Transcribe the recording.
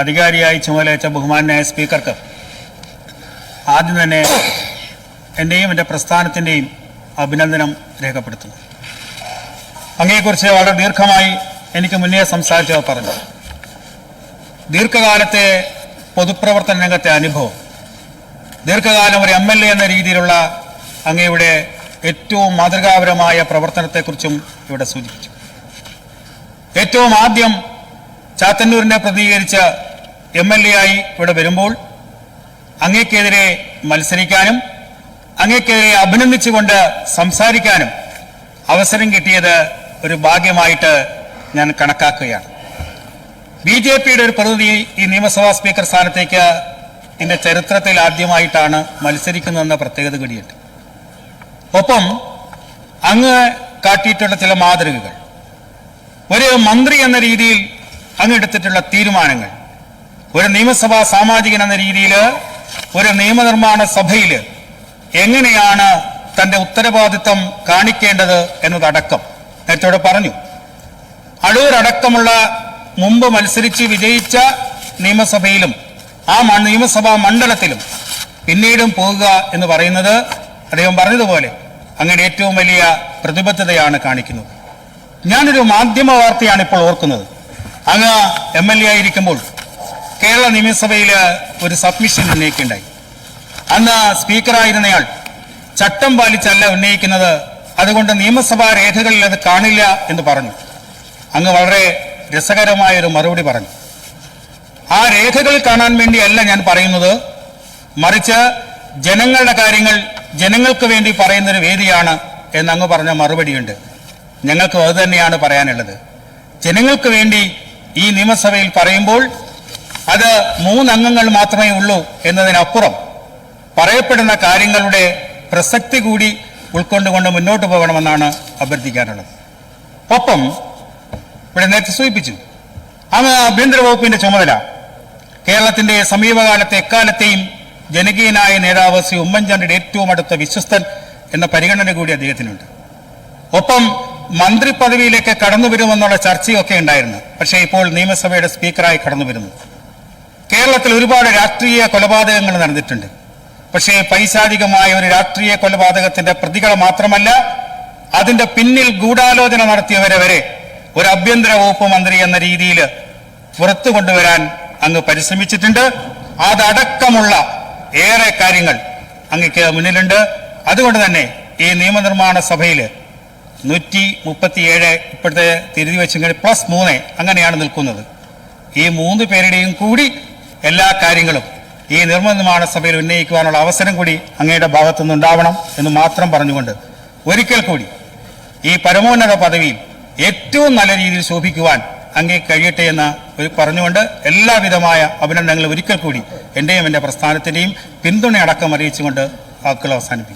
അധികാരിയായി ചുമതലയേറ്റ ബഹുമാന്യനായ സ്പീക്കർക്ക് ആദ്യം തന്നെ എൻ്റെയും എൻ്റെ പ്രസ്ഥാനത്തിൻ്റെയും അഭിനന്ദനം രേഖപ്പെടുത്തുന്നു. അങ്ങയെക്കുറിച്ച് വളരെ ദീർഘമായി എനിക്ക് മുന്നേ സംസാരിച്ചവർ പറഞ്ഞു. ദീർഘകാലത്തെ പൊതുപ്രവർത്തന രംഗത്തെ അനുഭവം, ദീർഘകാലം ഒരു MLA എന്ന രീതിയിലുള്ള അങ്ങയുടെ ഏറ്റവും മാതൃകാപരമായ പ്രവർത്തനത്തെക്കുറിച്ചും ഇവിടെ സൂചിപ്പിച്ചു. ഏറ്റവും ആദ്യം ചാത്തന്നൂരിനെ പ്രതിനിധീകരിച്ച് MLA ആയി ഇവിടെ വരുമ്പോൾ അങ്ങേക്കെതിരെ മത്സരിക്കാനും അങ്ങേക്കെതിരെ അഭിനന്ദിച്ചുകൊണ്ട് സംസാരിക്കാനും അവസരം കിട്ടിയത് ഒരു ഭാഗ്യമായിട്ട് ഞാൻ കണക്കാക്കുകയാണ്. BJPയുടെ ഒരു പ്രതിനിധി ഈ നിയമസഭാ സ്പീക്കർ സ്ഥാനത്തേക്ക് ഇതിന്റെ ചരിത്രത്തിൽ ആദ്യമായിട്ടാണ് മത്സരിക്കുന്നതെന്ന പ്രത്യേകത കൂടിയുണ്ട്. ഒപ്പം അങ്ങ് കാട്ടിയിട്ടുള്ള ചില മാതൃകകൾ, ഒരു മന്ത്രി എന്ന രീതിയിൽ അങ്ങ് എടുത്തിട്ടുള്ള തീരുമാനങ്ങൾ, ഒരു നിയമസഭാ സാമാജികൻ എന്ന രീതിയിൽ ഒരു നിയമനിർമ്മാണ സഭയിൽ എങ്ങനെയാണ് തന്റെ ഉത്തരവാദിത്വം കാണിക്കേണ്ടത് എന്നതടക്കം നേരത്തെ പറഞ്ഞു. അടൂരടക്കമുള്ള മുമ്പ് മത്സരിച്ച് വിജയിച്ച നിയമസഭയിലും ആ നിയമസഭാ മണ്ഡലത്തിലും പിന്നീടും പോകുക എന്ന് പറയുന്നത് അദ്ദേഹം പറഞ്ഞതുപോലെ അങ്ങയുടെ ഏറ്റവും വലിയ പ്രതിബദ്ധതയാണ് കാണിക്കുന്നത്. ഞാനൊരു മാധ്യമ വാർത്തയാണ് ഇപ്പോൾ ഓർക്കുന്നത്. അങ്ങ് MLA ആയിരിക്കുമ്പോൾ കേരള നിയമസഭയിൽ ഒരു സബ്മിഷൻ ഉന്നയിക്കുകയുണ്ടായി. അന്ന് സ്പീക്കറായിരുന്നയാൾ ചട്ടം പാലിച്ചല്ല ഉന്നയിക്കുന്നത്, അതുകൊണ്ട് നിയമസഭാ രേഖകളിൽ അത് കാണില്ല എന്ന് പറഞ്ഞു. അങ്ങ് വളരെ രസകരമായൊരു മറുപടി പറഞ്ഞു. ആ രേഖകൾ കാണാൻ വേണ്ടിയല്ല ഞാൻ പറയുന്നത്, മറിച്ച് ജനങ്ങളുടെ കാര്യങ്ങൾ ജനങ്ങൾക്ക് വേണ്ടി പറയുന്നൊരു വേദിയാണ് എന്ന് അങ്ങ് പറഞ്ഞ മറുപടിയുണ്ട്. ഞങ്ങൾക്ക് അത് തന്നെയാണ് പറയാനുള്ളത്. ജനങ്ങൾക്ക് വേണ്ടി ഈ നിയമസഭയിൽ പറയുമ്പോൾ അത് 3 അംഗങ്ങൾ മാത്രമേ ഉള്ളൂ എന്നതിനപ്പുറം പറയപ്പെടുന്ന കാര്യങ്ങളുടെ പ്രസക്തി കൂടി ഉൾക്കൊണ്ടുകൊണ്ട് മുന്നോട്ട് പോകണമെന്നാണ് അഭ്യർത്ഥിക്കാനുള്ളത്. ഒപ്പം ഇവിടെ നേരത്തെ സൂചിപ്പിച്ചു, അങ്ങ് ആഭ്യന്തര വകുപ്പിന്റെ ചുമതല കേരളത്തിന്റെ സമീപകാലത്തെ എക്കാലത്തെയും ജനകീയനായ നേതാവ് ശ്രീ ഉമ്മൻചാണ്ടിയുടെ ഏറ്റവും അടുത്ത വിശ്വസ്തൻ എന്ന പരിഗണന കൂടി അദ്ദേഹത്തിനുണ്ട്. ഒപ്പം മന്ത്രി പദവിയിലേക്ക് കടന്നു വരുമെന്നുള്ള ചർച്ചയൊക്കെ ഉണ്ടായിരുന്നു. പക്ഷേ ഇപ്പോൾ നിയമസഭയുടെ സ്പീക്കറായി കടന്നു വരുന്നു. കേരളത്തിൽ ഒരുപാട് രാഷ്ട്രീയ കൊലപാതകങ്ങൾ നടന്നിട്ടുണ്ട്. പക്ഷേ പൈശാചികമായ ഒരു രാഷ്ട്രീയ കൊലപാതകത്തിന്റെ പ്രതികൾ മാത്രമല്ല, അതിന്റെ പിന്നിൽ ഗൂഢാലോചന നടത്തിയവരെ വരെ ഒരു ആഭ്യന്തര വകുപ്പ് മന്ത്രി എന്ന രീതിയിൽ പുറത്തു കൊണ്ടുവരാൻ അങ്ങ് പരിശ്രമിച്ചിട്ടുണ്ട്. അതടക്കമുള്ള ഏറെ കാര്യങ്ങൾ അങ്ങക്ക് മുന്നിലുണ്ട്. അതുകൊണ്ട് തന്നെ ഈ നിയമനിർമ്മാണ സഭയിൽ 137 ഇപ്പോഴത്തെ തിരുതി വെച്ചെങ്കിൽ +3 അങ്ങനെയാണ് നിൽക്കുന്നത്. ഈ 3 പേരുടെയും കൂടി എല്ലാ കാര്യങ്ങളും ഈ നിയമനിർമ്മാണ സഭയിൽ ഉന്നയിക്കുവാനുള്ള അവസരം കൂടി അങ്ങയുടെ ഭാഗത്തുനിന്നുണ്ടാവണം എന്ന് മാത്രം പറഞ്ഞുകൊണ്ട് ഒരിക്കൽ കൂടി ഈ പരമോന്നത പദവിയിൽ ഏറ്റവും നല്ല രീതിയിൽ ശോഭിക്കുവാൻ അങ്ങേ കഴിയട്ടെ എന്ന് പറഞ്ഞുകൊണ്ട് എല്ലാവിധമായ അഭിനന്ദനങ്ങളും ഒരിക്കൽ കൂടി എൻ്റെയും എൻ്റെ പ്രസ്ഥാനത്തിൻ്റെയും പിന്തുണ അടക്കം അറിയിച്ചുകൊണ്ട് വാക്കുകൾ അവസാനിപ്പിക്കും.